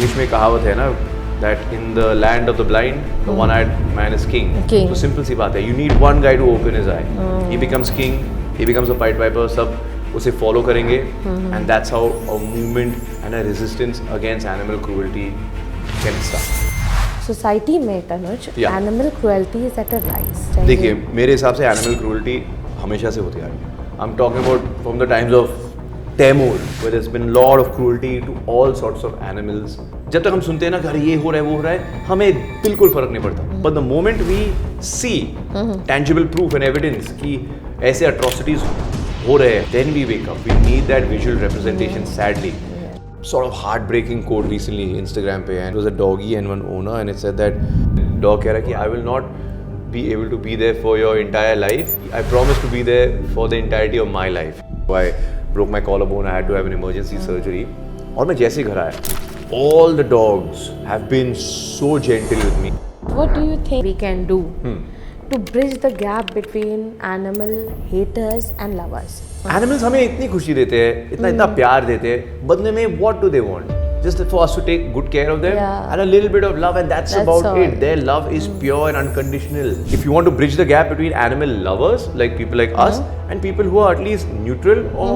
English में कहावत है ना that in the land of the blind the one-eyed man is king. तो सिंपल सी बात है, you need one guy to open his eye. He becomes king, he becomes a pied piper, सब उसे follow करेंगे and that's how a movement and a resistance against animal cruelty can start. Society में Tanuj animal cruelty is at a rise. देखिए मेरे हिसाब से animal cruelty हमेशा से होती आ रही है. I am talking about from the times of Tamil, where there's been a lot of cruelty to all sorts of animals. जब तक हम सुनते हैं ना कि अरे ये हो रहा है वो हो रहा है, हमें बिल्कुल फर्क नहीं पड़ता. But the moment we see tangible proof and evidence कि ऐसे atrocities हो रहे हैं, then we wake up. We need that visual representation. Sadly, sort of heartbreaking quote recently Instagram पे, and it was a doggy and one owner, and it said that dog कह रहा है कि I will not be able to be there for your entire life. I promise to be there for the entirety of my life. Why? Broke my collarbone, I had to have an emergency surgery. और मैं जैसे घर आया, all the dogs have been so gentle with me. What do you think we can do to bridge the gap between animal haters and lovers? Animals हमें इतनी खुशी देते हैं, इतना प्यार देते हैं, बदले में what do they want? Just for us to take good care of them and a little bit of love, and that's about it. Their love is pure and unconditional. If you want to bridge the gap between animal lovers, like people like us, and people who are at least neutral or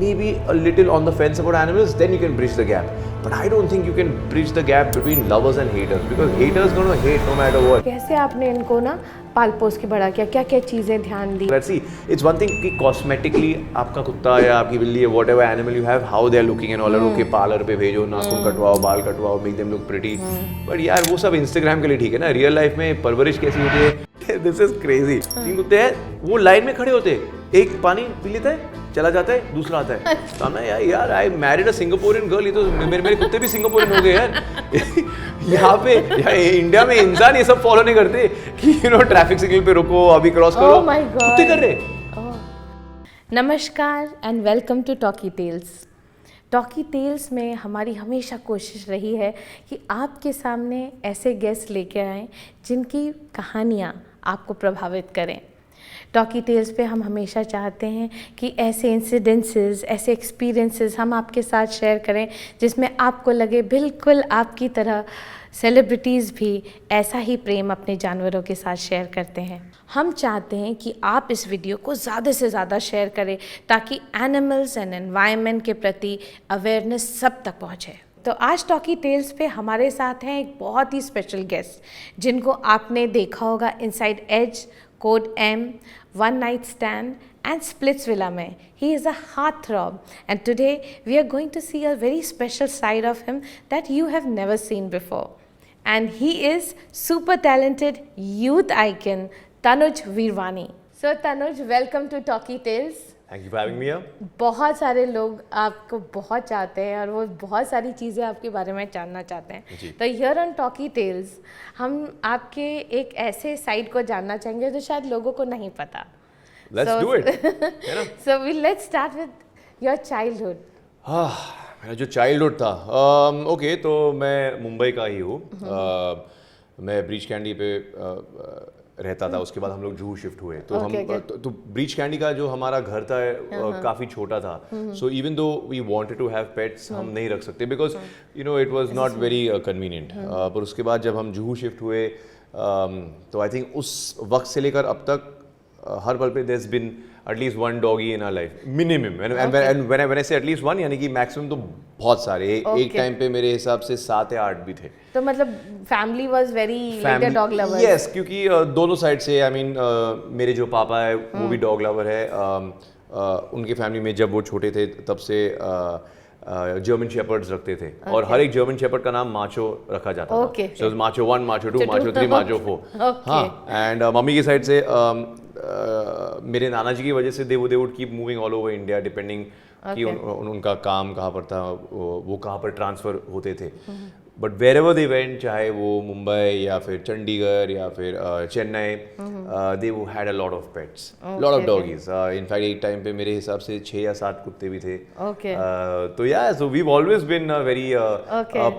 maybe a little on the fence about animals, then you can bridge the gap. But I don't think you can bridge the gap between lovers and haters, because haters gonna hate no matter what. कैसे आपने इनको ना पाल पोस के बड़ा किया, क्या क्या चीजें ध्यान दी? Let's see, it's one thing कि cosmetically आपका कुत्ता या आपकी बिल्ली है, whatever animal you have, how they are looking and all that, okay parlour पे भेजो, नाखून कटवाओ, बाल कटवाओ, make them look pretty. But यार वो सब Instagram के लिए ठीक है ना, रियल लाइफ में परवरिश कैसी होती है? This is crazy. 3 कुत्ते हैं, वो लाइन में खड़े होते हैं, एक पानी पी लेता है, चला जाता है, दूसरा आता है. तो मैं यार I married a Singaporean girl, ये तो मेरे कुत्ते भी सिंगापुरियन हो गए यार. यहाँ पे इंडिया में इंसान ये सब फॉलो नहीं करते कि ट्रैफिक सिग्नल पे रुको, अभी क्रॉस करो. Oh my God. कुत्ते कर रहे. नमस्कार and welcome to Talkie Tales. Talkie Tales में हमारी हमेशा कोशिश रही है कि आपके सामने ऐसे गेस्ट लेके आएँ जिनकी कहानियाँ आपको प्रभावित करें. टॉकी टेल्स पे हम हमेशा चाहते हैं कि ऐसे इंसिडेंसेस, ऐसे एक्सपीरियंसेस हम आपके साथ शेयर करें जिसमें आपको लगे बिल्कुल आपकी तरह सेलिब्रिटीज़ भी ऐसा ही प्रेम अपने जानवरों के साथ शेयर करते हैं. हम चाहते हैं कि आप इस वीडियो को ज़्यादा से ज़्यादा शेयर करें ताकि एनिमल्स एंड एनवायरनमेंट के प्रति अवेयरनेस सब तक पहुँचे. तो आज टॉकी टेल्स पे हमारे साथ हैं एक बहुत ही स्पेशल गेस्ट जिनको आपने देखा होगा Inside Edge, code M, One Night Stand and Splitsvilla में. He is a heartthrob, and today we are going to see a very special side of him that you have never seen before. And he is super talented youth icon Tanuj Virwani. So Tanuj, welcome to Talky Tails. Thank you for having me here. बहुत सारे लोग आपको बहुत चाहते हैं और वो बहुत सारी चीज़ें आपके बारे में जानना चाहते हैं. तो हियर ऑन टॉकी टेल्स हम आपके एक ऐसे साइड को जानना चाहेंगे जो शायद लोगों को नहीं पता. Let's do it. So let's start with your childhood. मेरा जो चाइल्डहुड था, ओके तो मैं मुंबई का ही हूँ. मैं ब्रीच कैंडी पे रहता था. उसके बाद हम लोग जूहू शिफ्ट हुए. तो तो ब्रीच कैंडी का जो हमारा घर था काफ़ी छोटा था. So even though we wanted to have pets, हम नहीं रख सकते because it was not very convenient. पर उसके बाद जब हम जूहू शिफ्ट हुए तो आई थिंक उस वक्त से लेकर अब तक हर पल पे there's been at least one doggy in our life minimum. And when I say at least one, यानी कि maximum तो बहुत सारे. एक टाइम पे मेरे हिसाब से 7 या 8 भी थे. तो मतलब family was very dog lover. Yes, क्योंकि दोनों साइड से आई मीन मेरे जो पापा है वो भी डॉग लवर है. उनके फैमिली में जब वो छोटे थे तब से जर्मन शेपर्ड्स रखते थे. और हर एक जर्मन शेपर्ड का नाम माचो रखा जाता था. सो माचो 1, माचो 2, माचो 3, माचो 4. हाँ, एंड मम्मी की साइड से मेरे नाना जी की वजह से they would keep moving all over India depending कि उनका काम कहाँ पर था, वो कहाँ पर ट्रांसफ़र होते थे. But wherever they went, चाहे वो मुंबई या फिर चंडीगढ़ या फिर चेन्नई, दे वो had a lot of pets, lot of doggies. In fact एक टाइम पे मेरे हिसाब से 6 या 7 कुत्ते भी थे. तो yeah so we always been very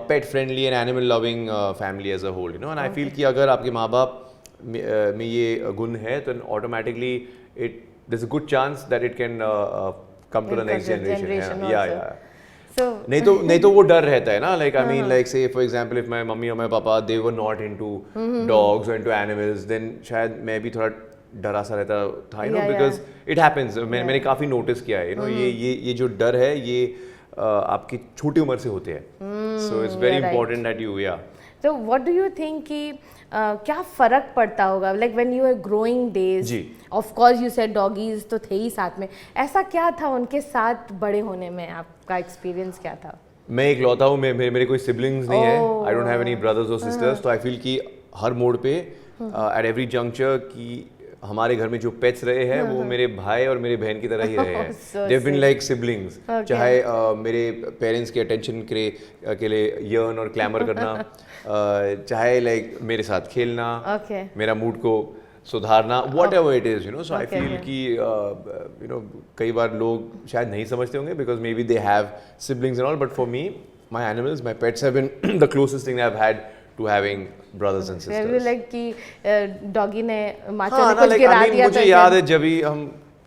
pet friendly and animal loving family as a whole, and I feel कि अगर आपके माँ बाप में ये गुण है तो automatically there is a good chance that it can come to the next generation. Yeah. नहीं तो वो डर रहता है ना, लाइक आई मीन लाइक से for example if my mummy और माय पापा दे वर नॉट इनटू डॉग्स और इनटू एनिमल्स, देन शायद मैं भी थोड़ा डरा सा रहता था, you know, because it happens. मैंने काफी नोटिस किया है, यू नो, ये जो डर है ये आपकी छोटी उम्र से होते हैं, so it's very important that you या। तो व्हाट डू यू थिंक कि क्या फ़र्क पड़ता होगा, like when you are growing days, of course you said doggies तो थे ही साथ में, ऐसा क्या था उनके साथ बड़े होने में, आपका एक्सपीरियंस क्या था? मैं इकलौता हूँ, मेरे कोई सिबलिंग्स नहीं है, I don't have any brothers और सिस्टर्स, तो आई फील कि हर मोड़ पे एट एवरी जंक्चर कि हमारे घर में जो पेट्स रहे हैं वो मेरे भाई और मेरे बहन की तरह ही रहे हैं, they have been like siblings. चाहे मेरे पेरेंट्स के अटेंशन के लिए यर्न और क्लैमर करना, चाहे लाइक मेरे साथ खेलना, मेरा मूड को सुधारना, whatever it is, you know. So I feel कि यू नो कई बार लोग शायद नहीं समझते होंगे because maybe they have siblings and all, but for me my animals, my pets have been the closest thing I have had to having brothers and sisters. Were you like कि doggy ने माचा ने कुछ गिरा दिया था? मुझे याद है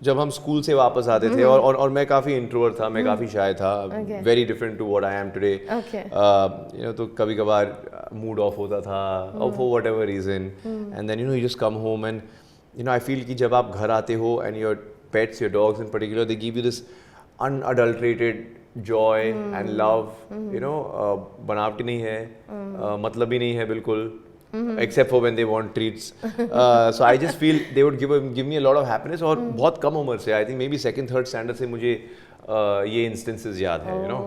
जब हम स्कूल से वापस आते थे और मैं काफ़ी इंट्रोवर्ट था, मैं काफ़ी शाय था, very different to what I am today, you know, तो कभी कभार मूड ऑफ होता था और for whatever reason, and then you know you just come home and you know I feel कि जब आप घर आते हो and your pets, your dogs in particular, they give you this unadulterated joy and love, you know, बनावटी नहीं है, मतलब ही नहीं है बिल्कुल, except for when they want treats. So I just feel they would give me a lot of happiness, और बहुत कम उम्र से, I think maybe second third standard से मुझे ये instances याद है, you know.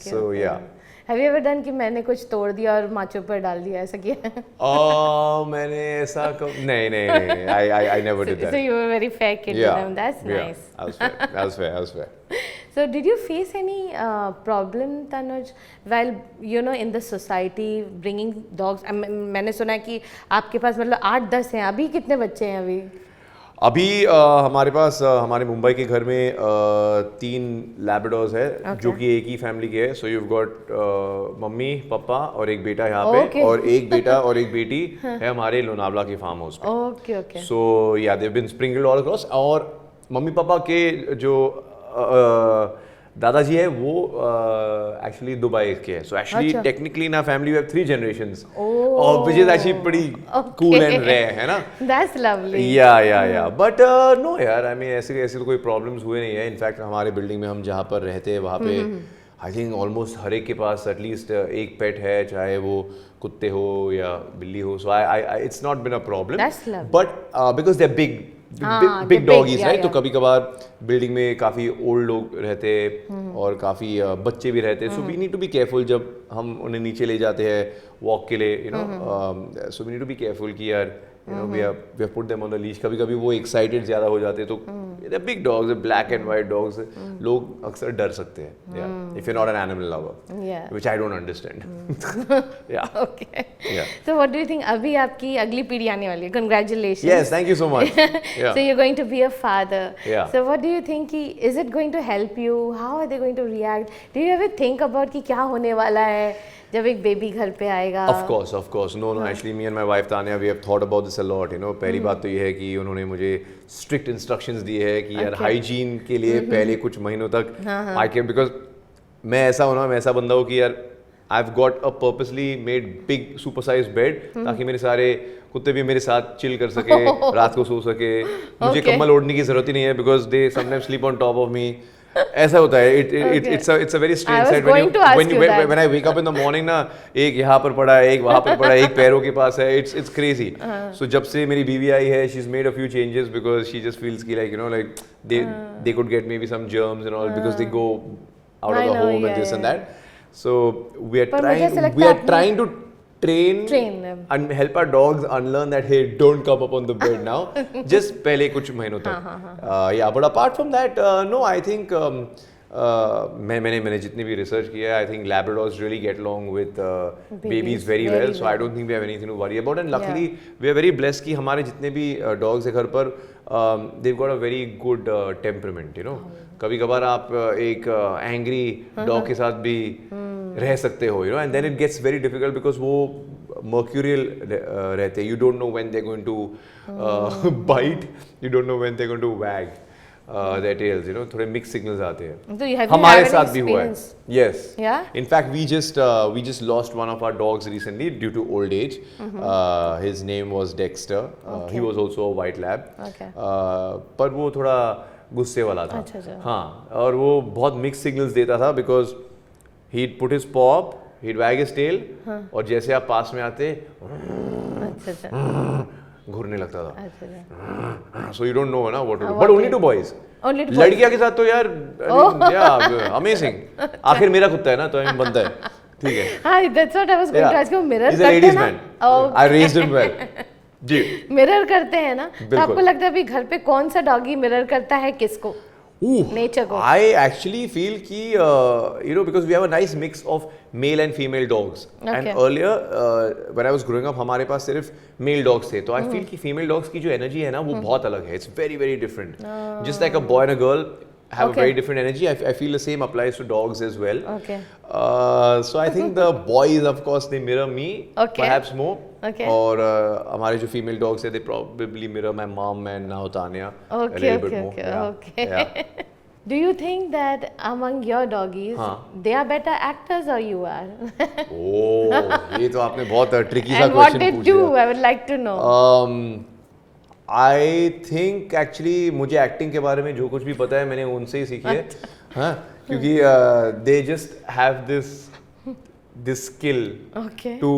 So yeah. Have you ever done कि मैंने कुछ तोड़ दिया और माचो पर डाल दिया, ऐसा किया? मैंने ऐसा नहीं, I never did that. So you were very fair kid to them. That's nice. I was fair. So did you face any problem, Tanuj, while you know in the society bringing dogs? मैंने सुना है कि आपके पास मतलब 8-10 हैं, अभी कितने बच्चे हैं अभी? अभी हमारे पास हमारे मुंबई के घर में 3 लैब्राडोर्स है, जो कि एक ही फैमिली के है। So you got mummy papa और एक बेटा यहाँ पे, और एक बेटा और एक बेटी है हमारे लोनावला के फार्म हाउस पे। Okay. So yeah they have been sprinkled all across, और मम्मी पापा के जो दादाजी है वो एक्चुअली दुबई के है। So actually technically in our family we have 3 generations, which is actually pretty cool and rare, है ना? That's lovely. Yeah but no यार, आई मीन ऐसे तो कोई प्रॉब्लम्स हुए नहीं है। इनफैक्ट हमारे बिल्डिंग में हम जहाँ पर रहते हैं वहाँ पे आई थिंक ऑलमोस्ट हर एक के पास एटलीस्ट एक पेट है, चाहे वो कुत्ते हो या बिल्ली हो। So I it's not been a problem, but because they are big doggies, right? तो कभी कभार बिल्डिंग में काफ़ी ओल्ड लोग रहते हैं और काफ़ी बच्चे भी रहते हैं, so we need to be careful जब हम उन्हें नीचे ले जाते हैं वॉक के लिए, you know. So we need to be careful कि यार you know we have put them on the leash. कभी कभी वो एक्साइटेड ज़्यादा हो जाते हैं, तो big dogs, black and white dogs, लोग अक्सर डर सकते हैं if you not an animal lover, which I don't understand. Yeah okay, so what do you think, अभी आपकी अगली पीढ़ी आने वाली है, congratulations. Yes, thank you so much. So you're going to be a father. So what do you think, is it going to help you? How are they going to react? Do you ever think about कि क्या होने वाला है जब एक baby घर पे आएगा? Of course. No, actually me and my wife Tanya, we have thought about this a lot, you know. पहली बात तो ये है कि उन्होंने मुझे strict instructions दी है कि यार हाइजीन के लिए पहले कुछ महीनों तक I can, because मैं ऐसा बंदा हूँ कि यार I've got a purposely made big super sized bed, ताकि मेरे सारे कुत्ते भी मेरे साथ चिल कर सके, रात को सो सके, मुझे कंबल ओढ़ने की जरूरत ही नहीं है, because they sometimes sleep on top of me. ऐसा होता है, it's a very strange sight when I wake up in the morning ना, एक यहाँ पर पड़ा है, एक वहाँ पर पड़ा है, एक पैरों के पास है, it's crazy. So जब से मेरी बीवी आई है, she's made a few changes because she just feels कि like, you know, like they could get maybe some germs and all because they go out of the home and this and that. So we are trying to train them and help our dogs unlearn that, hey, don't come up on the bed now. Just पहले कुछ महीनों तक. Yeah, but apart from that, no, I think मैंने जितनी भी research किया है, I think Labradors really get along with babies very well. So I don't think we have anything to worry about. And luckily we are very blessed कि हमारे जितने भी dogs है घर पर, they've got a very good temperament, you know. कभी कभार आप एक एंग्री डॉग के साथ भी रह सकते हो, you know, and then it gets very difficult because वो mercurial रहते हैं. You don't know when they're going to bite. You don't know when they're going to wag. their tails, you know, थोड़े mixed signals आते हैं. So have you हमारे had साथ any भी हुआ है. experience? Yes. Yeah? In fact, we just lost one of our dogs recently due to old age. His name was Dexter. He was also a white lab. Okay. पर वो थोड़ा गुस्से वाला था. अच्छा. हाँ, और वो बहुत mixed signals देता था because he'd put his paw up, he'd wag his tail, और जैसे आप पास में आते अच्छा. घूरने लगता था. अच्छा. So you don't know ना what to do. But only to boys. Only to boys. लड़कियां के साथ तो यार अमेजिंग. आखिर मेरा कुत्ता है ना तो बंदा है. ठीक है. हाँ, that's what I was going to ask you. Mirror He's a ladies man. I raised him well. जी. मिरर करते हैं ना, तो आपको लगता है अभी घर पे कौन सा डॉगी मिरर करता है किसको? नेचर को. I actually feel कि you know, because we have a nice mix of male and female dogs. And earlier when I was growing up हमारे पास सिर्फ male dogs थे, तो I feel कि female dogs की जो energy है ना वो बहुत अलग है. It's very very different. Just like a boy and a girl have a very different energy. I feel the same applies to dogs as well. Okay. So I think the boys, of course, they mirror me perhaps more. Okay. और हमारे जो female dogs है, they probably mirror my mom and now Tanya a little bit more. Okay. Yeah. Do you think that among your doggies, they are better actors or you are? Oh, ये तो आपने बहुत tricky सा And what question they पूछ do, लिया. I would like to know. I think actually मुझे acting के बारे में जो कुछ भी पता है मैंने उनसे ही सीखी है. हाँ, क्योंकि they just have this skill to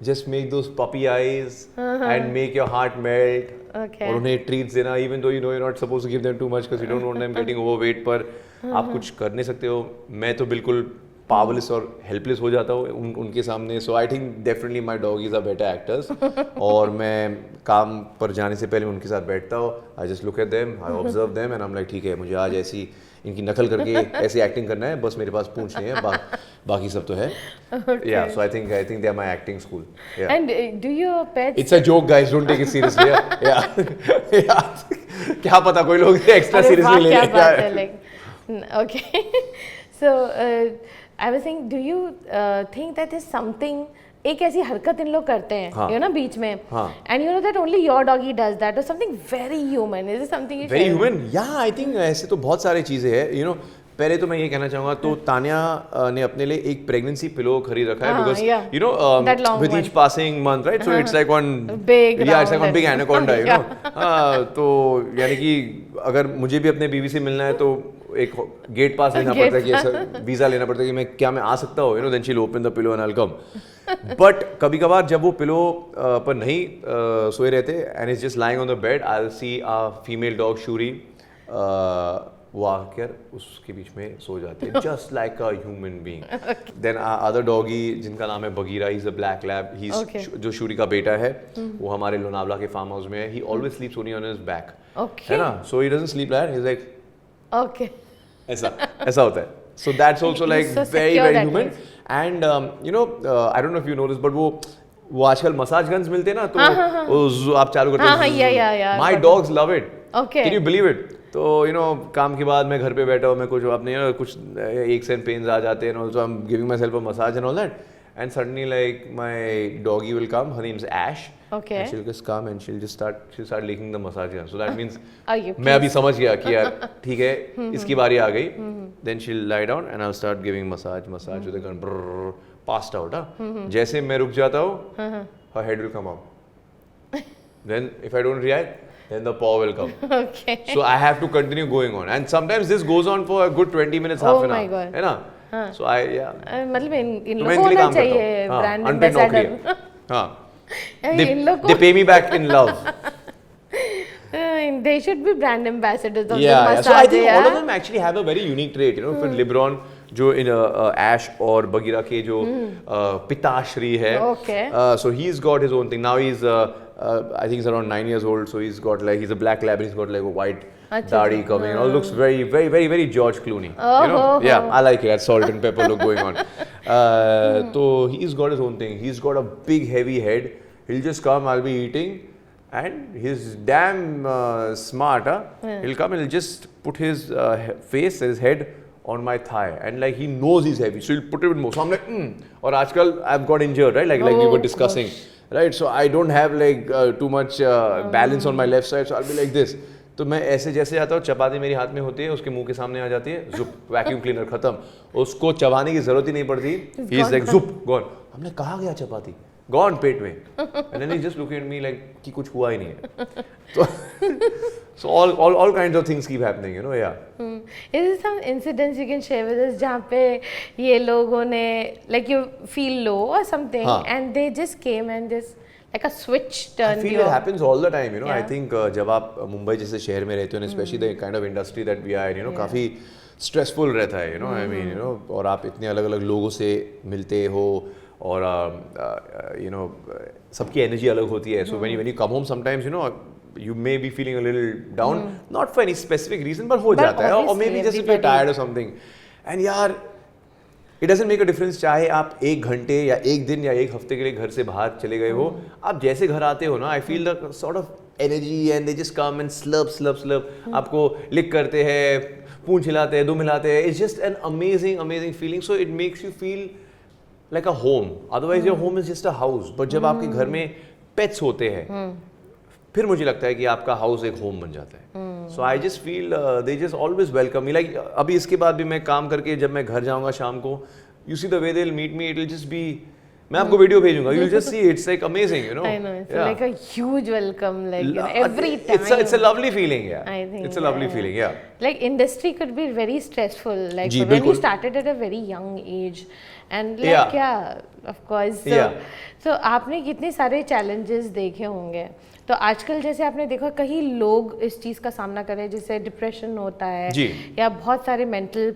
just make those puppy eyes and make your heart melt. Okay. और उन्हें treats देना, even though you know you're not supposed to give them too much because you don't want them getting overweight, पर आप कुछ कर नहीं सकते हो. मैं तो बिल्कुल पावरलेस और हेल्पलेस हो जाता हूँ उनके सामने. So I think definitely my doggies are better actors. और मैं काम पर जाने से पहले उनके साथ बैठता हूँ. I just look at them, I observe them and I am like ठीक है, मुझे आज ऐसी इनकी नकल करके ऐसी एक्टिंग करना है, बस मेरे पास पूंछ नहीं है, बाकी सब तो है. Yeah so I think they are my acting school. And do your pets? It's a joke guys, don't take it seriously. या क्या पता कोई लोग एक्स्ट्रा सीरियसली ले लें. Okay. So I was saying, do you think that is something, एक ऐसी हरकत इन लोग करते हैं, you know, बीच में, and you know that only your doggy does that, or something very human? Is it something you very human? Yeah, I think ऐसे तो बहुत सारे चीज़ें हैं, you know. पहले तो मैं ये कहना चाहूँगा, तो तान्या ने अपने लिए एक प्रेगनेंसी पिलो खरीद रखा है, because you know with each passing month, right? So it's like one big, it's like one big anaconda, you know. तो यानी कि अगर मुझे भी अपने बीवी से मिलना है तो एक गेट पास लेना पड़ता है कि ऐसा वीज़ा लेना पड़ता है कि क्या मैं आ सकता हूँ, you know, then she'll open the pillow and I'll come. But कभी कभार जब वो पिलो पर नहीं सोए रहते and it's just lying on the bed, I'll see a female dog Shuri वो आकर उसके बीच में सो जाते हैं, just like a human being. Then other doggy जिनका नाम है Bagheera, he's a black lab, जो शूरी का बेटा है, वो हमारे लोनावला के फार्म हाउस में है. He always sleeps only on his back, है ना? So he doesn't sleep like that, he's like ऐसा होता है. So that's also like very very human. And you know, I don't know if you know this, but वो आजकल massage guns मिलते हैं ना, तो आप चालू करते हैं. My dogs love it. Can you believe it? तो you know, काम के बाद मैं घर पे बैठा हूँ, मैं कुछ अपने कुछ aches and pains आ जाते हैं, so I'm giving myself a massage and all that, and suddenly like my doggy will come. Her name's Ash. Okay. And she'll just come and she'll start licking the massage gun. So that means मैं अभी समझ गया कि यार ठीक है, इसकी बारी आ गई. Then she'll lie down and I'll start giving massage with the gun. Passed out. जैसे मैं रुक जाता हूँ, her head will come out. Then if I don't react, then the paw will come. Okay. So I have to continue going on, and sometimes this goes on for a good 20 minutes, half an hour. Oh my God. है ना? So I मतलब इन लोगों को होना चाहिए brand ambassador. हाँ. They pay me back in love. They should be brand ambassadors of the massage. So I think all of them actually have a very unique trait. You know, for LeBron, जो in Ash और Bagheera के जो पिताश्री है. Okay. So he's got his own thing. Now he's I think he's around 9 years old. So he's a black lab and he's got like a white दाढ़ी coming. It all looks very very very very George Clooney. You know? Yeah, I like it. That salt and pepper look going on. So he's got his own thing. He's got a big heavy head. He'll just come. I'll be eating. And he's damn smart. He'll come and he'll just put his face, his head on my thigh, and like he knows he's heavy, so he'll put it in more. So I'm like, Or aajkal I've got injured, right? Like we were discussing, right? So I don't have like too much balance on my left side, so I'll be like this. तो मैं ऐसे जैसे आता हूँ, चपाती मेरी हाथ में होती है, उसके मुंह के सामने आ जाती है, जुप, वैक्यूम क्लीनर खत्म, उसको चबाने की जरूरत ही नहीं पड़ती, he is like zoop gone. हमने कहा गया चपाती गॉन पेट में, and then he just looking at me like कि कुछ हुआ ही नहीं है। तो so all kinds of things keep happening, you know, yeah. Is there some incidents you can share with us जहाँ पे ये लोगों ने like you feel low or something and they just came and just like a switch turned I feel it happens all the time, you know. I think जब आप मुंबई जैसे शहर में रहते हो, especially the kind of industry that we are in, you know, काफी stressful रहता है, you know, I mean, you know, और आप इतने अलग-अलग लोगों से मिलते हो और you know सबकी एनर्जी अलग होती है, so when you come home sometimes, you know, you may be feeling a little down, not for any specific reason, but हो जाता है, or maybe just if you're tired or something, and यार it doesn't make a difference चाहे आप 1 घंटे या 1 दिन या 1 हफ्ते के लिए घर से बाहर चले गए हो, आप जैसे घर आते हो ना, I feel the sort of energy and they just come and slurp, आपको लिक करते हैं, पूंछ हिलाते हैं, दुम हिलाते हैं, it's just an amazing feeling, so it makes you feel like a home, otherwise your home is just a house, but जब आपके घर में pets होते हैं, फिर मुझे लगता है कि आपका हाउस एक होम बन जाता है। So I just feel they just always welcome me, like अभी इसके बाद भी मैं काम करके जब मैं घर जाऊंगा शाम को, you see the way they will meet me, it will just be, मैं आपको वीडियो भेजूंगा, you will just see, it's like amazing, you know, I know, it's like a huge welcome, like you know, every time. It's a lovely feeling, yeah. I think It's a lovely feeling, yeah. Like industry could be very stressful, like जी, when you बिल्कुल। started at a very young age, and like of course, so आपने कितने सारे challenges देखे होंगे, तो आजकल जैसे आपने देखा कहीं लोग इस चीज़ का सामना कर रहे हैं, जिससे डिप्रेशन होता है या बहुत सारे मेंटल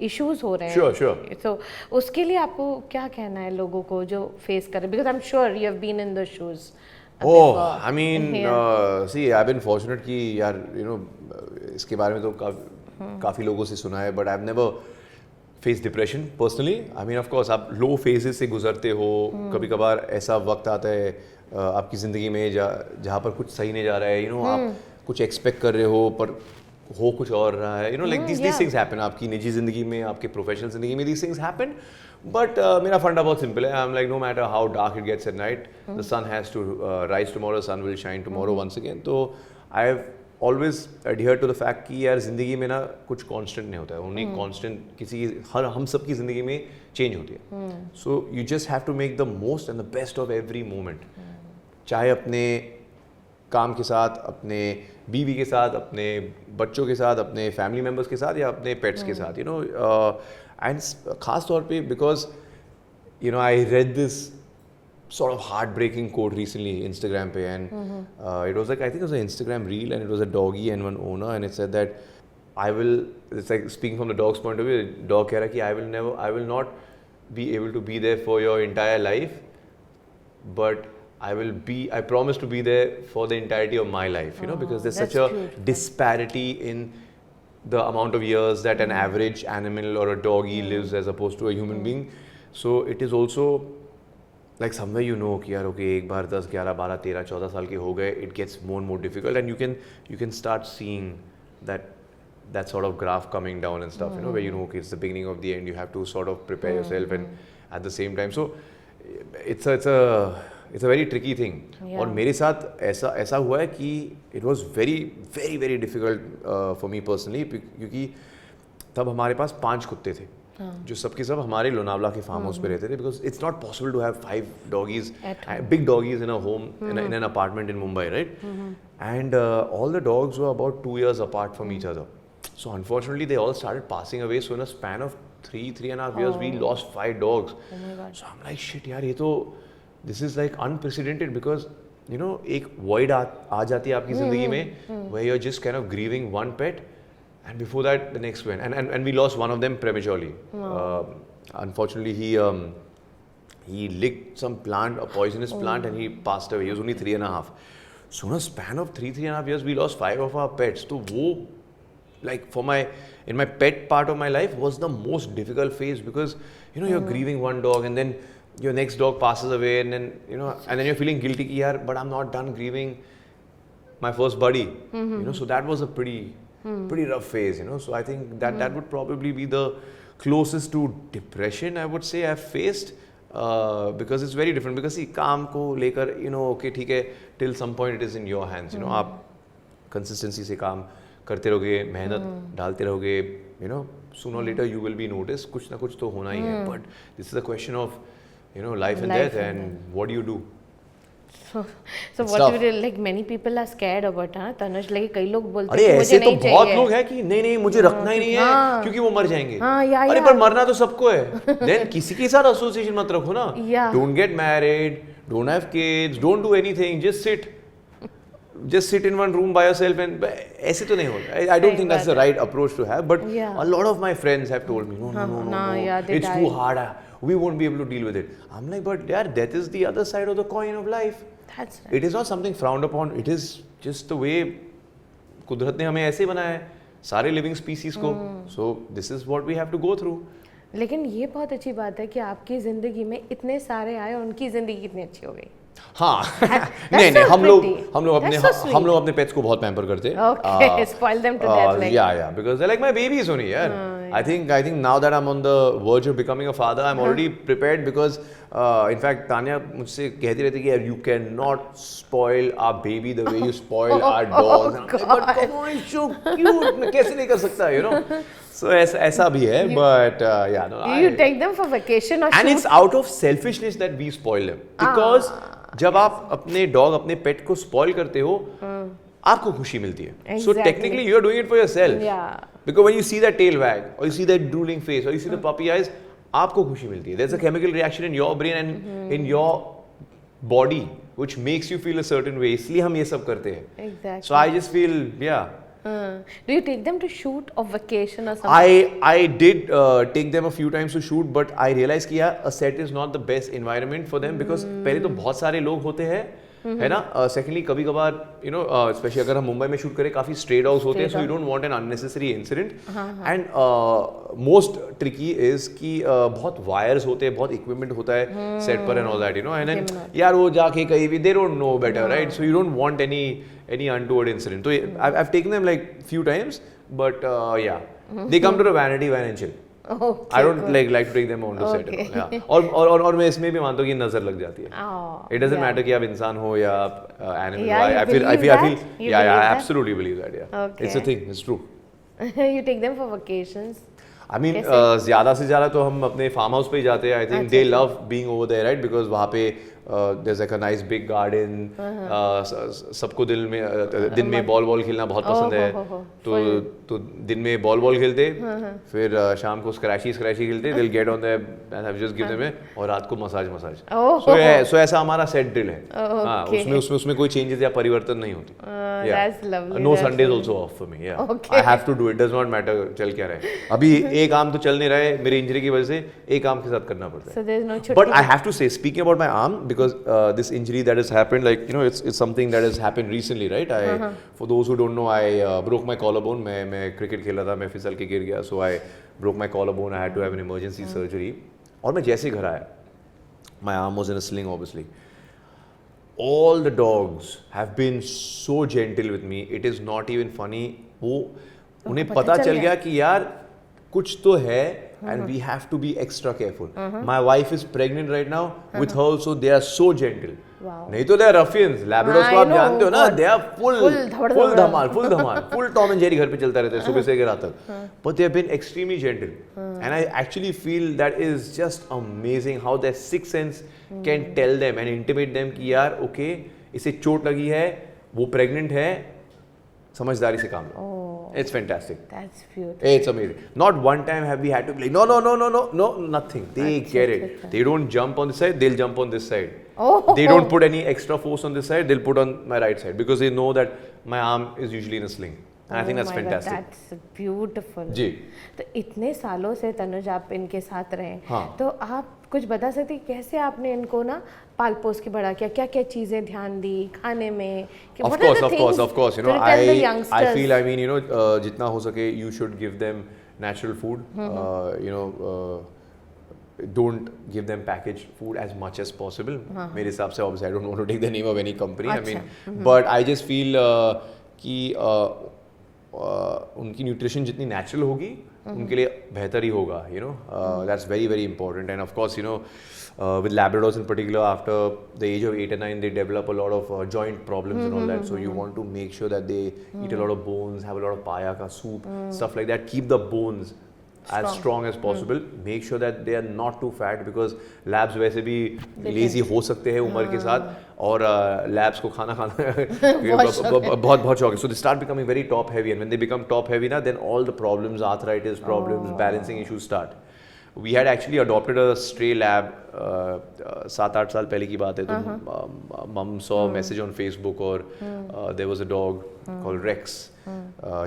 इश्यूज हो रहे हैं, sure. तो उसके लिए आपको क्या कहना है लोगों को जो फेस कर रहे हैं, because I am sure you have been in the shoes. I mean, see, I've been fortunate कि यार, you know, इसके बारे में तो काफ़ी लोगों से सुना है, but I've never faced depression personally. I mean, of course, आप low phases से गुजरते हो, कभी कभार ऐसा वक्त आता है आपकी ज़िंदगी में जहाँ पर कुछ सही नहीं जा रहा है, you know, आप कुछ एक्सपेक्ट कर रहे हो पर हो कुछ और रहा है, you know, like these things happen, आपकी निजी ज़िंदगी में, आपके प्रोफेशनल ज़िंदगी में these things happen, but मेरा फंडा बहुत सिंपल है, I'm like no matter how dark it gets at night, the sun has to rise tomorrow, sun will shine tomorrow once again, तो I've always adhered to the fact कि यार ज़िंदगी में ना कुछ constant नहीं होता है, only constant किसी हम सब की ज़िंदगी में change होती है, so you just have to make the most and the best of every moment, चाहे अपने काम के साथ, अपने बीवी के साथ, अपने बच्चों के साथ, अपने फैमिली मेम्बर्स के साथ या अपने पेट्स के साथ, यू नो, एंड ख़ास तौर पे because you know I read this sort of heartbreaking quote recently Instagram pe, and it was like, I think it was an Instagram reel, and it was a doggy and one owner, and it said that it's like speaking from the dog's point of view, the dog keh raha ki I will not be able to be there for your entire life, but I promise to be there for the entirety of my life, you know, because there's such a disparity in the amount of years that an average animal or a doggy lives as opposed to a human being. So it is also like somewhere you know कि यार okay, एक बार 10, 11, 12, 13, 14 साल के हो गए, it gets more and more difficult, and you can start seeing that sort of graph coming down and stuff, you know, where you know okay, it's the beginning of the end, you have to sort of prepare yourself, and at the same time, so it's a very tricky thing. और मेरे साथ ऐसा हुआ है कि it was very very very difficult for me personally, क्योंकि तब हमारे पास 5 कुत्ते थे जो सबके सब हमारे लोनावला के फार्म हाउस पे रहते थे, because it's not possible to have 5 doggies, big doggies in a home, in an apartment in Mumbai, right? And all the dogs were about 2 years apart from each other, so unfortunately they all started passing away, so in a span of 3.5 years we lost 5 dogs. Oh my God. So I'm like shit यार, ये तो this is like unprecedented, because you know एक void आ जाती है आपकी ज़िंदगी में where you're just kind of grieving one pet, and before that the next one, and we lost one of them prematurely. Unfortunately he licked some plant, a poisonous plant, and he passed away. He was only 3.5. So in a span of 3.5 years we lost 5 of our pets. So wo like in my pet part of my life was the most difficult phase, because you know you're grieving one dog, and then your next dog passes away, and then you know, and then you're feeling guilty ki yaar, but I'm not done grieving my first buddy, you know, so that was a pretty rough phase, you know. So I think that would probably be the closest to depression I would say I've faced, because it's very different, because see काम को लेकर you know okay ठीक है, till some point it is in your hands, you know, आप consistency से काम करते रहोगे, मेहनत डालते रहोगे, you know sooner or later you will be noticed. कुछ ना कुछ तो होना ही है, but this is a question of life and death, and what do you do? So It's what tough. you did, like many people are scared about, हाँ Tanuj, like कई लोग बोलते अरे हैं कि ऐसे मुझे तो नहीं बहुत चाहिए। लोग हैं कि नहीं नहीं मुझे रखना ही नहीं है हाँ। क्योंकि वो मर जाएंगे। हाँ, अरे पर मरना तो सबको है। देन किसी के साथ एसोसिएशन मत रखो ना। Yeah. Don't get married, don't have kids, don't do anything, just sit in one room by yourself and ऐसे तो नहीं होगा. I don't think that's the right approach to have, but Yeah. a lot of my friends have told me no, yeah, they it's too hard, we won't be able to deal with it. I'm like, but yeah, that is the other side of the coin of life. That's right. It is not something frowned upon, it is just the way कुदरत ने हमें ऐसे बनाया है सारे living species को. So this is what we have to go through. लेकिन ये बहुत अच्छी बात है कि आपकी ज़िंदगी में इतने सारे आए और उनकी ज़िंदगी कितनी अच्छी हो गई। हाँ That's नहीं so हम लोग pretty. अपने That's so हम लोग अपने पेट्स को बहुत पैम्पर करते हैं. Okay, spoil them to death, like. Yeah, because they're like my babies only, yeah. I think now that I'm on the verge of becoming a father, I'm already prepared because in fact Tanya मुझसे कहती रहती है कि you cannot spoil our baby the way you spoil our dogs. And I'm like, but come on, it's so cute. मैं कैसे नहीं कर सकता, you know? So ऐसा भी है, but yeah, no. You take them for vacation or And shoot? it's out of selfishness that we spoil them. Because जब आप अपने डॉग अपने पेट को स्पॉइल करते हो आपको खुशी मिलती है. So Exactly. technically you are doing it for yourself. Yeah. Because when you see that tail wag or you see that drooling face or you see the puppy eyes, आपको खुशी मिलती है. There's a chemical reaction in your brain and in your body which makes you feel a certain way. इसलिए हम ये सब करते हैं. Exactly. So I just feel, yeah. Do you take them to shoot or vacation or something? I did take them a few times to shoot, but I realized कि यार a set is not the best environment for them because पहले तो बहुत सारे लोग होते हैं, है ना. Secondly, कभी कभार especially अगर हम मुंबई में शूट करें काफी stray dogs होते हैं, so you don't want an unnecessary incident. And most tricky is कि बहुत wires होते हैं, बहुत equipment होता है set पर and all that, and then यार वो जाके कहीं भी they don't know better, right? So you don't want any untoward incident. So I've taken them like few times, but yeah, they come to the vanity van and chill. Okay, I don't like to take them on to set. Okay. Yeah. और मैं इसमें भी मानता हूँ कि नजर लग जाती है. Oh, It doesn't yeah. matter कि आप इंसान हो या आप animal. Yeah, you I feel believe yeah, that? You I believe that? absolutely believe that. Yeah, Okay. it's a thing. It's true. You take them for vacations? I mean, कैसे? ज़्यादा से ज़्यादा तो हम अपने फार्म हाउस पे ही जाते हैं. I think they love being over there, right? Because वहाँ पे there's like a nice big garden. सबको दिन में बॉल खेलना बहुत पसंद है. तो दिन में बॉल खेलते, फिर शाम को स्क्रैची खेलते. They'll get on there and I've just give them और रात को मसाज. So ऐसा हमारा सेट ड्रिल है. हाँ, उसमें कोई चेंजेस या परिवर्तन नहीं होते. That's lovely. No that's Sundays lovely. also off for me. Yeah. Okay. I have to do it. Does not matter चल क्या रहे. अभी एक आर्म तो चल नहीं रहा है मेरी इंजरी की वजह से. एक आर्म के साथ करना पड़ता है. So there's no छुट्टी. But I have to say, speaking about my arm, because this injury that has happened, like it's something that has happened recently, right? For those who don't know, I broke my collarbone. मैं cricket खेल रहा था, मैं फिसल के गिर गया. So I broke my collarbone. I had to have an emergency surgery. और मैं जैसे घर आया, my arm was in a sling, obviously. All the dogs have been so gentle with me. It is not even funny. वो उन्हें पता चल गया कि यार कुछ तो है. And we have to be extra careful. My wife is pregnant right now. With her also, they are so gentle. Wow. नहीं तो they are ruffians. Labradors को आप जानते हो ना? They are full Dhamaal, full Tom and Jerry घर पे चलता रहता है सुबह से रात तक. But they have been extremely gentle. And I actually feel that is just amazing how their sixth sense can tell them and intimate them कि यार okay इसे चोट लगी है, वो pregnant है, समझदारी से काम लो. It's fantastic. That's beautiful. It's amazing. Not one time have we had to be like, no, nothing. They get it. They don't jump on this side, they'll jump on this side. Oh. They don't put any extra force on this side, they'll put on my right side because they know that my arm is usually in a sling. And I think that's fantastic. That's beautiful. जी. तो इतने सालों से तनुज आप इनके साथ रहे, हाँ. तो आप कुछ बता सकते हैं कैसे आपने इनको ना पाल पोस के बड़ा किया, क्या क्या चीजें ध्यान दी खाने में? Of course. I feel, जितना हो सके you should give them natural food. Don't give them packaged food as much as possible. मेरे हिसाब से obviously I don't want to take the name of any company. I mean, but I just feel कि उनकी nutrition जितनी natural होगी उनके लिए बेहतर ही होगा, you know. That's very very important, and of course, you know, with Labradors in particular, after the age of 8 and 9, they develop a lot of joint problems and all that. So you want to make sure that they eat a lot of bones, have a lot of paya ka soup, stuff like that. Keep the bones as strong as possible. Make sure that they are not too fat, because labs वैसे भी lazy हो सकते हैं उम्र के साथ, और labs को खाना बहुत शौक है. So they start becoming very top heavy, and when they become top heavy ना, then all the problems, arthritis problems, balancing issues start. We had actually adopted a stray lab 7-8 साल पहले की बात है. तो mom saw a message on Facebook, or there was a dog called Rex.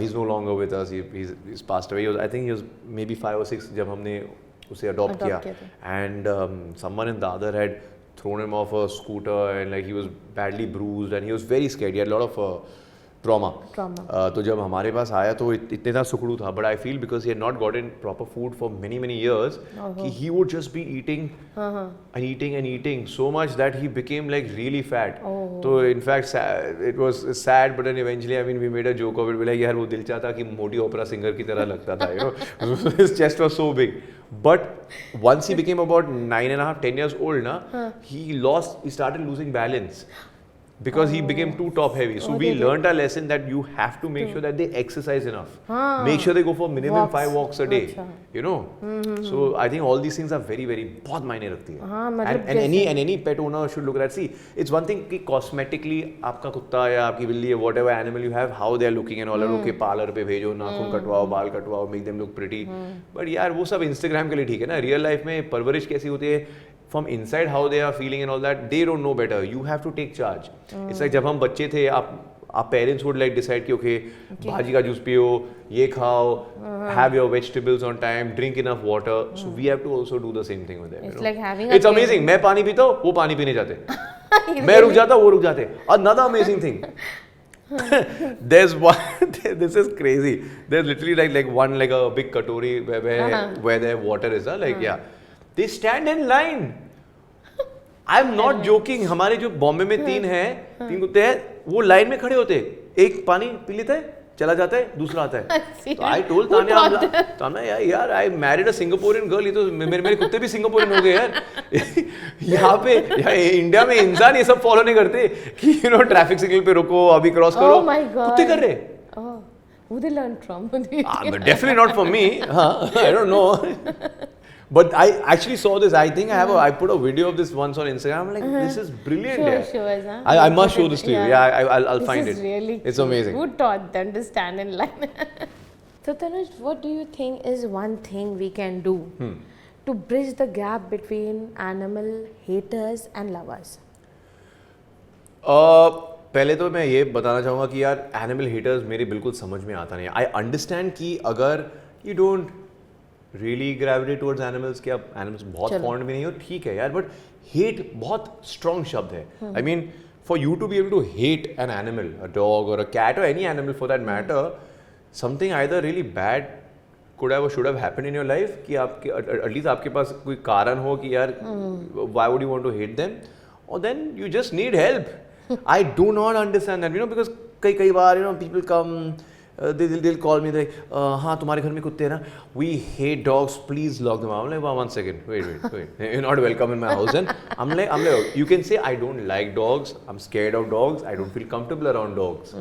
He's no longer with us. He's passed away. I think he was maybe 5 or 6 जब हमने उसे adopt किया. And someone in Dadar had thrown him off a scooter, and like he was badly bruised, and he was very scared. He had a lot of trauma. तो जब हमारे पास आया तो इतने था सुखड़ू था, but I feel because he had not gotten proper food for many years, he would just be eating and eating so much that he became like really fat. So in fact it was sad, but then eventually, I mean, we made a joke of it. We like, यार वो दिल चाहता कि मोटी opera singer की तरह लगता था, you know. His chest was so big. But once he became about 9.5, 10 years old, he started losing balance. Because he became too top heavy. So we learned our lesson that you have to make sure that they exercise enough. Make sure they go for minimum 5 walks a day. You know. So I think all these things are very very बहुत मायने रखती है. And any pet owner should look at that. See, it's one thing कि cosmetically आपका कुत्ता या आपकी बिल्ली या whatever animal you have, how they are looking and all that. Okay, parlor पे भेजो, नाखून कटवाओ, बाल कटवाओ, make them look pretty. But यार वो सब Instagram के लिए ठीक है ना. Real life में परवरिश कैसी होती है? From inside, how they are feeling and all that, they don't know better. You have to take charge. It's like जब हम बच्चे थे, आप parents would like decide कि okay, भाजी का जूस पियो, ये खाओ, have your vegetables on time, drink enough water. So we have to also do the same thing with them. It's like having It's amazing. मैं पानी पीता हूँ, वो पानी पीने जाते. मैं रुक जाता, वो रुक जाते. Another amazing thing. There's one. This is crazy. There's literally like a big katori where the water is, like yeah. They stand in line. I'm not joking. हमारे जो बॉम्बे में 3 कुत्ते हैं, वो लाइन में खड़े होते. एक पानी पी लेता है, चला जाता है, दूसरा आता है. तो I told तान्या यार I married a Singaporean girl. ये तो मेरे कुत्ते भी सिंगापुरियन हो गए यार. यहाँ पे इंडिया में इंसान ये सब फॉलो नहीं करते कि you know ट्रैफिक सिग्नल पे रुको, अभी क्रॉस करो. कुत्ते कर रहे. Who they learn from? But definitely not from me. I don't know. But I actually saw this. I think I put a video of this once on Instagram. I'm like, this is brilliant. Sure. I must show this to you. Yeah, I'll find it. This is really It's cute. amazing. Who taught them to stand in line? So Tanuj, what do you think is one thing we can do to bridge the gap between animal haters and lovers? पहले तो मैं ये बताना चाहूँगा कि यार animal haters मेरे बिल्कुल समझ में आता नहीं है. आई अंडरस्टैंड कि अगर you don't really gravitate towards animals कि आप animals बहुत fond भी नहीं हो, ठीक है यार, but hate बहुत strong शब्द है. I mean, for you to be able to hate an animal, a dog or a cat or any animal for that matter, something either really bad could have or should have happened in your life कि आपके at least आपके पास कोई कारण हो कि यार why would you want to hate them, or then you just need help. I do not understand that, you know, because कई बार you know people come. They'll call me like, हाँ तुम्हारे घर में कुत्ते हैं ना, we hate dogs, please lock them out. I'm like, well, 1 second, wait, you're not welcome in my house. And I'm like, you can say I don't like dogs, I'm scared of dogs, I don't feel comfortable around dogs.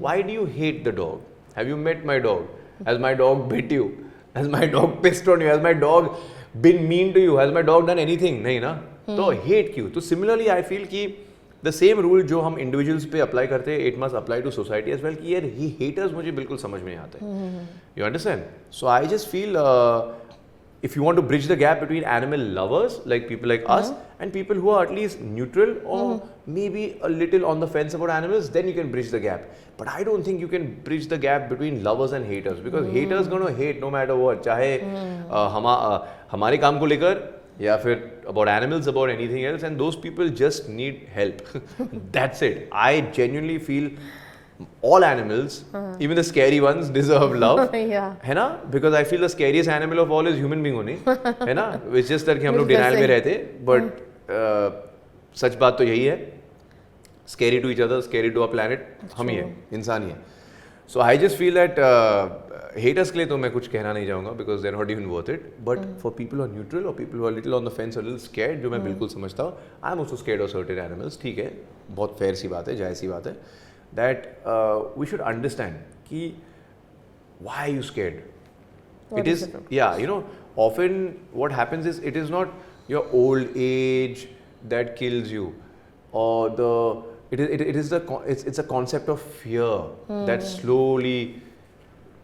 Why do you hate the dog? Have you met my dog? Has my dog bit you? Has my dog pissed on you? Has my dog been mean to you? Has my dog done anything? नहीं ना, तो hate क्यों? तो similarly I feel कि the same rule जो हम individuals पे apply करते हैं, it must apply to society as well कि यार haters मुझे बिल्कुल समझ में नहीं आते. You understand? So I just feel if you want to bridge the gap between animal lovers like people like us and people who are at least neutral or maybe a little on the fence about animals, then you can bridge the gap. But I don't think you can bridge the gap between lovers and haters, because haters gonna hate no matter what, चाहे हमारे काम को लेकर या फिर about animals, about anything else, and those people just need help. That's it. I genuinely feel all animals, even the scary ones, deserve love. Yeah. है ना? Because I feel the scariest animal of all is human being only. है ना? It's just that कि हम लोग denial में रहते, but सच बात तो यही है. Scary to each other, scary to our planet, हम ही हैं, इंसान ही हैं. So I just feel that haters के लिए तो मैं कुछ कहना नहीं चाहूँगा because they're not even worth it. But for people who are neutral or people who are little on the fence or little scared, जो मैं बिल्कुल समझता हूँ, I'm also scared of certain animals. ठीक है, बहुत fair सी बात है, जायज़ सी बात है. That we should understand कि why are you scared? It is, yeah, you know, often what happens is it is not your old age that kills you, or it's a concept of fear that slowly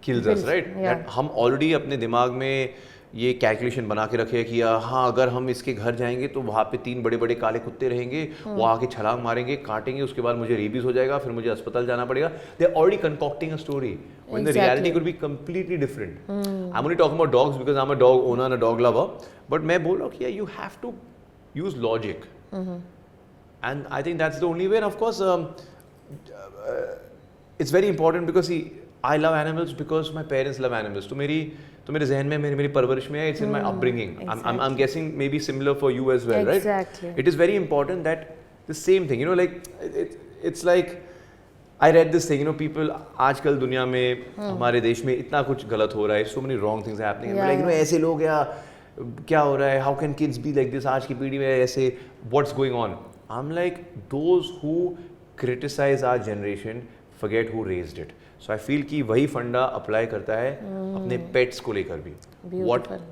kills us, right? Yeah. That हम already अपने दिमाग में ये calculation बना के रखे हैं कि हाँ अगर हम इसके घर जाएंगे तो वहाँ पे 3 बड़े बड़े काले कुत्ते रहेंगे, वो आके छलांग मारेंगे, काटेंगे, उसके बाद मुझे रेबीज हो जाएगा, फिर मुझे अस्पताल जाना पड़ेगा. They are already concocting a story when the reality could be completely different. I'm only talking about dogs because I'm a dog owner and a dog lover. But मैं बोल रहा हूँ कि you have to use logic. And I think that's the only way. And of course, it's very important because see, I love animals because my parents love animals. तो मेरे जहन में मेरी परवरिश में है. It's in my upbringing. Exactly. I'm guessing maybe similar for you as well, right? Exactly. It is very important that the same thing, you know, like it's like I read this thing, you know, people आजकल दुनिया में हमारे देश में इतना कुछ गलत हो रहा है. So many wrong things are happening. Yeah, like, you know, ऐसे लोग या क्या हो रहा है? How can kids be like this? आज की पीढ़ी में ऐसे what's going on? I'm like, those who criticize our generation forget who raised it. So I feel कि वही फंडा अप्लाई करता है अपने पेट्स को लेकर भी.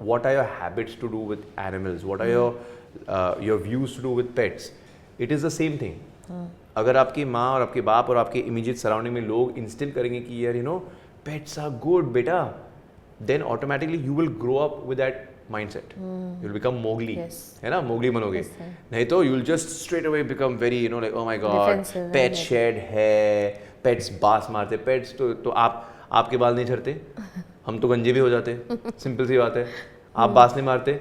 What are your habits to do with animals? What are your views to do with pets? It is the same thing. अगर आपकी माँ और आपके बाप और आपके immediate surrounding में लोग instill करेंगे कि यार, you know, pets are good बेटा, then automatically you will grow up with that mindset. You'll become Mowgli. Yes. है ना, Mowgli बनोगे. नहीं तो you'll just straight away become very, you know, like, oh my god, defensive, pet shed है, pets बास मारते, pets तो आपके बाल नहीं झड़ते, हम तो गंजे भी हो जाते, simple सी बात है. आप बास नहीं मारते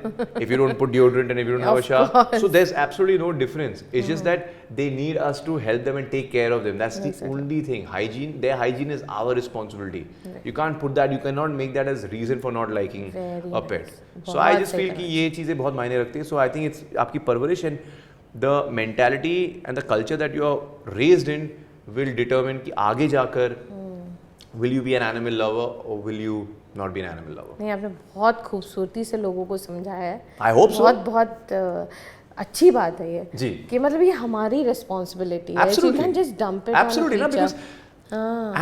if you don't put deodorant and if you don't have a shower. So there's absolutely no difference. It's just that they need us to help them and take care of them. That's the only thing. Their hygiene is our responsibility. You can't put that, you cannot make that as reason for not liking a pet. So I just feel कि ये चीज़ें बहुत मायने रखती हैं. So I think it's आपकी परवरिश and the mentality and the culture that you are raised in will determine कि आगे जाकर will you be an animal lover or will you not be an animal lover. नहीं, आपने बहुत खूबसूरती से लोगों को समझाया है. I hope so. बहुत अच्छी बात है ये जी. कि मतलब ये हमारी रिस्पॉन्सिबिलिटी है. Absolutely. You can't just dump it Absolutely, on a ना, because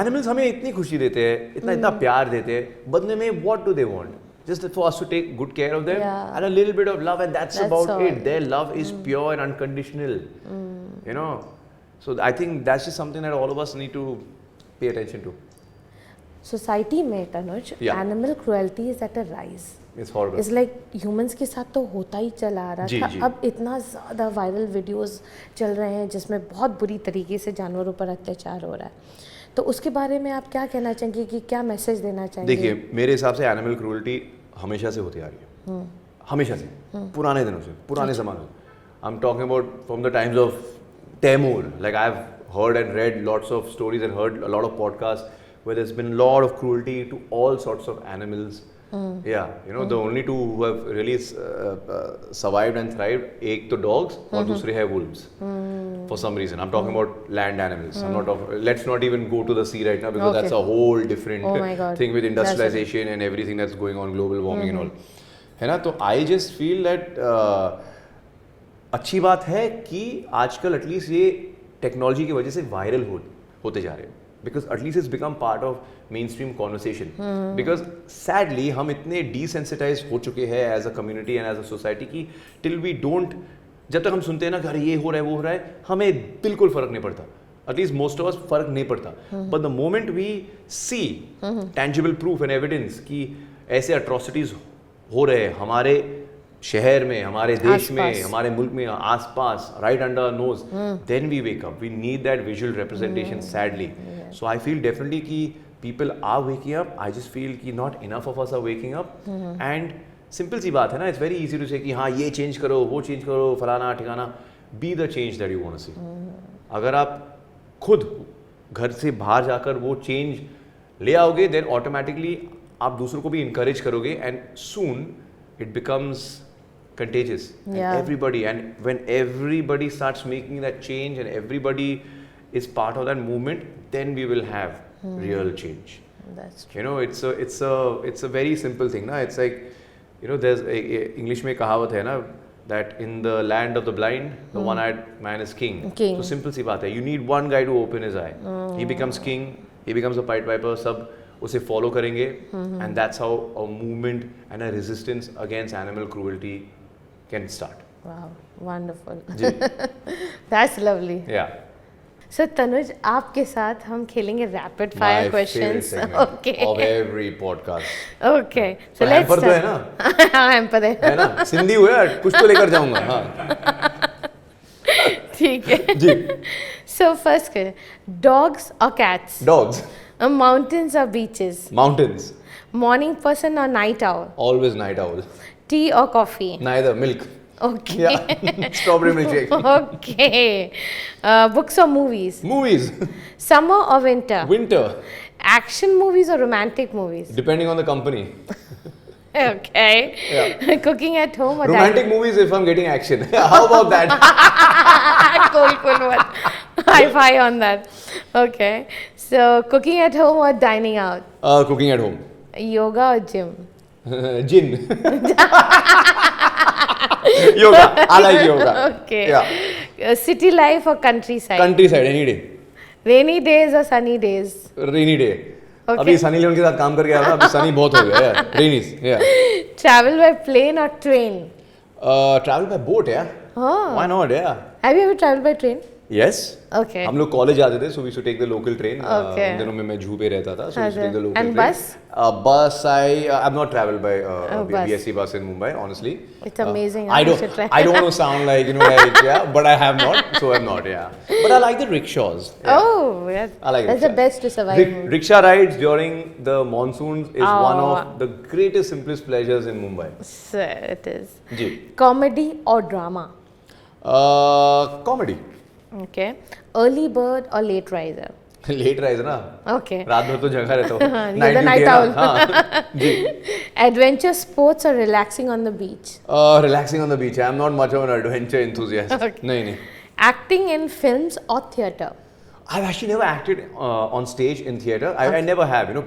animals हमें इतनी खुशी देते हैं, इतना प्यार देते हैं, बदले में what do they want? Just for us to take good care of them and a little bit of love, and that's about all. it. Their love is pure and unconditional. You know, so I think that's just something that all of us need to pay attention to. Society में Tanuj animal cruelty is at a rise. It's horrible. It's like humans के साथ तो होता ही चला आ रहा था. जी. अब इतना ज़्यादा वायरल वीडियोस चल रहे हैं जिसमें बहुत बुरी तरीके से जानवरों पर अत्याचार हो रहा है. तो उसके बारे में आप क्या कहना चाहेंगे कि क्या मैसेज देना चाहेंगे? देखिए, मेरे हिसाब से एनिमल क्रूरल्टी हमेशा से होती आ रही है. हमेशा से, पुराने दिनों से, पुराने ज़माने में. I'm talking about from the times of Temur. Like I've heard and read lots of stories and heard a lot of podcasts where there's been a lot of cruelty to all sorts of animals. Yeah, you know, the only two who have really survived and thrived, एक तो dogs और दूसरे है wolves. For some reason, I'm talking about land animals. I'm not talking. Let's not even go to the sea right now because that's a whole different thing with industrialization and everything that's going on, global warming and all. है ना? तो I just feel that अच्छी बात है कि आजकल at least ये technology की वजह से वायरल होते जा रहे हैं. Because at least it's become part of mainstream conversation. Because sadly हम इतने desensitized हो चुके हैं as a community and as a society कि till we don't, जब तक हम सुनते हैं ना कि अरे ये हो रहा है वो हो रहा है, हमें बिल्कुल फर्क नहीं पड़ता. At least most of us फर्क नहीं पड़ता. But the moment we see tangible proof and evidence कि ऐसे atrocities हो रहे हैं हमारे शहर में, हमारे देश में, हमारे मुल्क में, आसपास, right under our nose, then we wake up. We need that visual representation, sadly. So I feel definitely कि people are waking up. I just feel कि not enough of us are waking up. And simple सी बात है ना, it's very easy to say कि हाँ ये change करो, वो change करो, फलाना ठिकाना. Be the change that you want to see. अगर आप खुद घर से बाहर जाकर वो change ले आओगे, then automatically आप दूसरों को भी encourage करोगे, and soon it becomes contagious. And when everybody starts making that change and everybody is part of that movement, then we will have real change. That's true. You know, it's a very simple thing, na? It's like, you know, there's English में कहावत है ना, that in the land of the blind, the one-eyed man is king. King. So simple सी बात है. You need one guy to open his eye. He becomes king. He becomes a Pied Piper. सब उसे follow करेंगे. And that's how a movement and a resistance against animal cruelty can start. Wow, wonderful. Ji. That's lovely. Yeah. So Tanuj, आपके साथ हम खेलेंगे rapid fire My questions. favorite segment Okay. of every podcast. Okay. So तो let's hamper तो है start. ना? हाँ, hamper है. है ना? सिंधी हुआ यार, कुछ तो लेकर जाऊंगा. हाँ. ठीक है. जी. So first question, dogs or cats? Dogs. Mountains or beaches? Mountains. Morning person or night owl? Always night owl. Tea or coffee? Neither. Milk. Okay. Yeah. Strawberry milkshake. Okay. Books or movies? Movies. Summer or winter? Winter. Action movies or romantic movies? Depending on the company. Okay. Yeah. Cooking at home or Romantic movies if I'm getting action. How about that? cool one. High five on that. Okay. So cooking at home or dining out? Cooking at home. Yoga or gym? Gin. Yoga. I like yoga. Okay. Yeah. City life or countryside? Countryside any day. Rainy days or sunny days? Rainy day. Okay. अभी Sunny Leone के साथ काम करके आया था, अभी सनी बहुत हो गया यार. Rainies. Yeah. Travel by plane or train? Travel by boat, yeah. Oh. Why not? Yeah. Have you ever traveled by train? Yes. Okay. हम लोग कॉलेज जाते थे, so we used to take the local train. Okay. उन दिनों में मैं जू पे रहता था, so we used to take the local And train. bus? Bus, I've not traveled by bus. BSC bus in Mumbai, honestly. It's amazing. I You don't. should try. I don't want to sound like like yeah, but I have not, so I'm not. Yeah. But I like the rickshaws. Yeah. Oh, yeah. I like That's the rickshaws. best to survive. Rickshaw rides during the monsoons is one Oh. of the greatest, simplest pleasures in Mumbai. So it is. जी. Comedy or drama? Comedy. Okay. Early bird or late riser? Late rise ना. Okay. रात भर तो जगह रहता हूँ. You're the night duty है owl. ना. हाँ. जी. Adventure sports or relaxing on the beach? Relaxing on the beach. I'm not much of an adventure enthusiast. Okay. नहीं नहीं. Acting in films or theatre? I've actually never acted on stage in theatre. I never have. You know,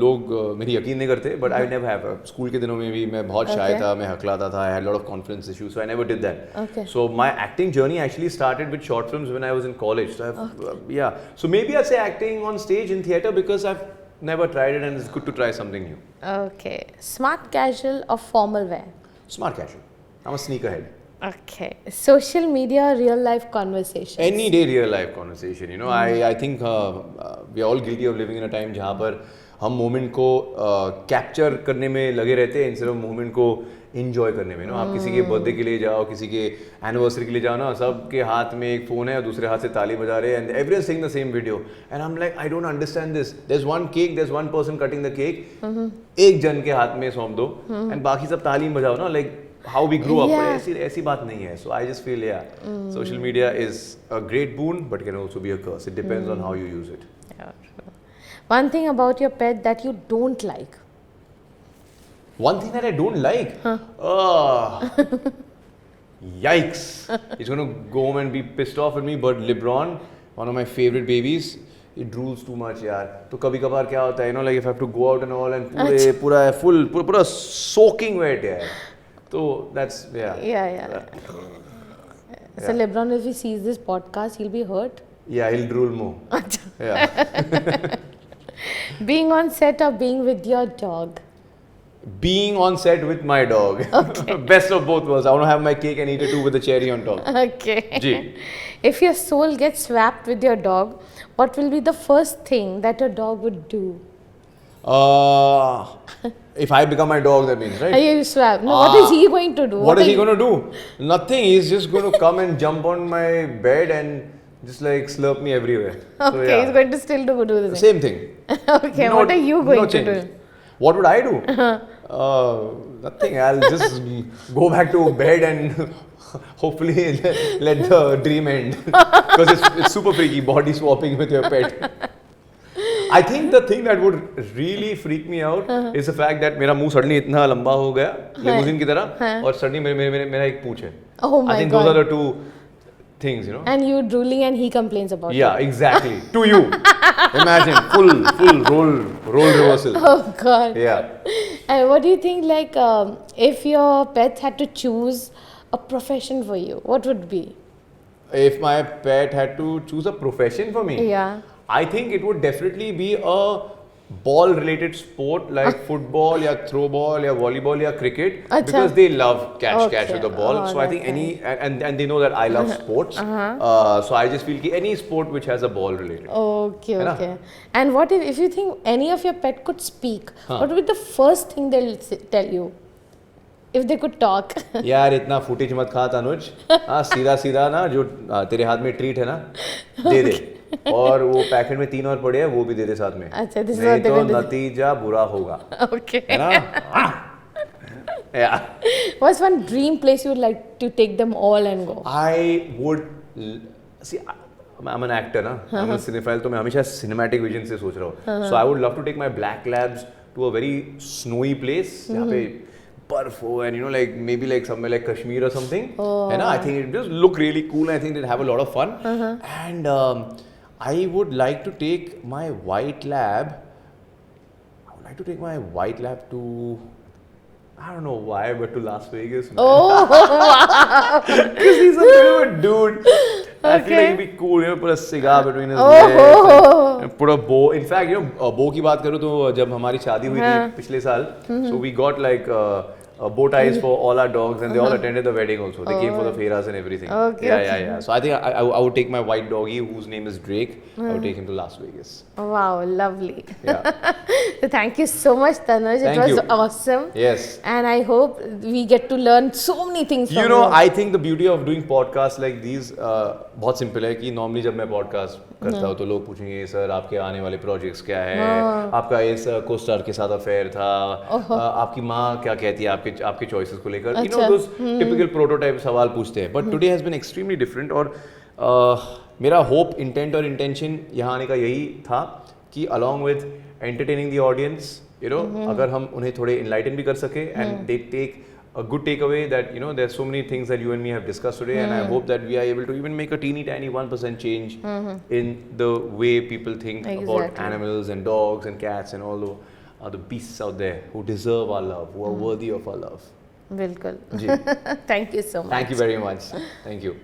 लोग मेरी यकीन नहीं करते, but I never have. School के दिनों में भी मैं बहुत shy था, मैं हकलाता था. I had a lot of confidence issues, so I never did that. Okay. So my acting journey actually started with short films when I was in college. So yeah. So maybe I'd say acting on stage in theatre because I've never tried it and it's good to try something new. Okay. Smart casual or formal wear? Smart casual. I'm a sneakerhead. Okay. Social media or real life conversations? Any day real life conversation, you know. I think we are all guilty of living in a time जहाँ पर हम moment को capture करने में लगे रहते हैं instead of moment को इंजॉय करने में. आप किसी के बर्थडे के लिए जाओ, किसी के एनिवर्सरी के लिए जाओ ना, सबके हाथ में एक फ़ोन है और दूसरे हाथ से ताली बजा रहे हैं and everyone seeing the same video and I am like I don't understand this. There is one cake, there is one person cutting the cake, एक जन के हाथ में सौंप दो एंड बाकी सब ताली बजाओ ना. Like how we grew up. Yeah. ऐसी बात नहीं है. So I just feel social media is a great boon but can also be a curse. It depends on how you use it. Yeah, true. One thing about your pet that you don't like? One thing that I don't like? Yikes. He's going to go home and be pissed off at me, but LeBron, one of my favorite babies, he drools too much यार. तो कभी कभार क्या होता है, you know, like if I have to go out and all and पूरा soaking wet यार. So that's Yeah. So LeBron, if he sees this podcast, he'll be hurt. Yeah, he'll drool more. Yeah. Being on set or being with your dog? Being on set with my dog. Okay. Best of both worlds. I want to have my cake and eat it too with a cherry on top. Okay. Ji. If your soul gets swapped with your dog, what will be the first thing that your dog would do? If I become my dog, that means, right? You swap. No, what is he going to do? What is he going to do? Nothing. He's just going to come and jump on my bed and just like slurp me everywhere. Okay, So, yeah. he's going to still do the same. Same thing. Okay, what are you going to do? What would I do? Nothing. I'll just go back to bed and hopefully let the dream end. Because it's super freaky, body swapping with your pet. I think the thing that would really freak me out is the fact that मेरा मुंह suddenly इतना लंबा हो गया limousine की तरह और suddenly मेरा एक पूंछ है. Oh my I think God. those are the two things, you know. And you drooling and he complains about Yeah, exactly. To you. Imagine full role reversal. it. Oh God. Yeah. And what do you think, like, if your pet had to choose a profession for you, what would be? If my pet had to choose a profession for me, Yeah. I think it would definitely be a ball related sport like football या throw ball या volleyball या cricket अच्छा. because they love catch Okay. with the ball. Oh, so I think that's any and they know that I love sports. So I just feel कि any sport which has a ball related. Okay, है ना? okay. And what if you think any of your pet could speak? What would be the first thing they'll tell you? If they could talk. यार इतना footage मत खा तनुज. हाँ सीधा ना जो तेरे हाथ में ट्रीट है ना दे दे और वो पैकेट में 3 और पड़े हैं वो भी दे दे साथ में. अच्छा, this is नहीं what they're तो going to do. नतीजा बुरा होगा. Okay. है ना? Yeah. What's one dream place you would like to take them all and go? I would see. I'm an actor ना. I'm a cinephile तो मैं हमेशा cinematic vision से सोच रहा हूँ. So I would love to take my black labs to a very snowy place जहाँ पे बर्फ हो and you know like maybe like somewhere like Kashmir or something. है ना? I think it just look really cool. I think they'd have a lot of fun. And I would like to take my white lab. I would like to take my white lab to. I don't know why, but to Las Vegas. Man. Oh, wow. Because he's a bit of a dude. I feel like he'd be cool, you know, put a cigar between his legs and put a bow. In fact, you know, bow की बात करूँ तो जब हमारी शादी हुई थी पिछले साल, so we got like bow ties for all our dogs and they all attended the wedding also. They came for the fairas and everything. Okay, Yeah. So I think I would take my white doggy whose name is Drake. I would take him to Las Vegas. Wow, lovely. Yeah. So thank you so much, Tanuj. Thank It was you. awesome. Yes. And I hope we get to learn so many things from You know, I think the beauty of doing podcasts like these बहुत simple है कि normally जब मैं podcast करता हूँ तो लोग पूछेंगे सर आपके आने वाले projects क्या है, आपका इस co-star के साथ affair था, आपकी माँ क्या कहती है आपके choices को लेकर, you know those typical prototype सवाल पूछते हैं. But today has been extremely different और मेरा hope, intent और intention यहाँ आने का यही था कि along with entertaining the audience, you know, अगर हम उन्हें थोड़े enlighten भी कर सके and they take a good takeaway that you know there's so many things that you and me have discussed today and I hope that we are able to even make a teeny tiny 1% change in the way people think about animals and dogs and cats and all the beasts out there who deserve our love, who are worthy of our love. बिल्कुल. जी. Thank you so much. Thank you very much. Thank you.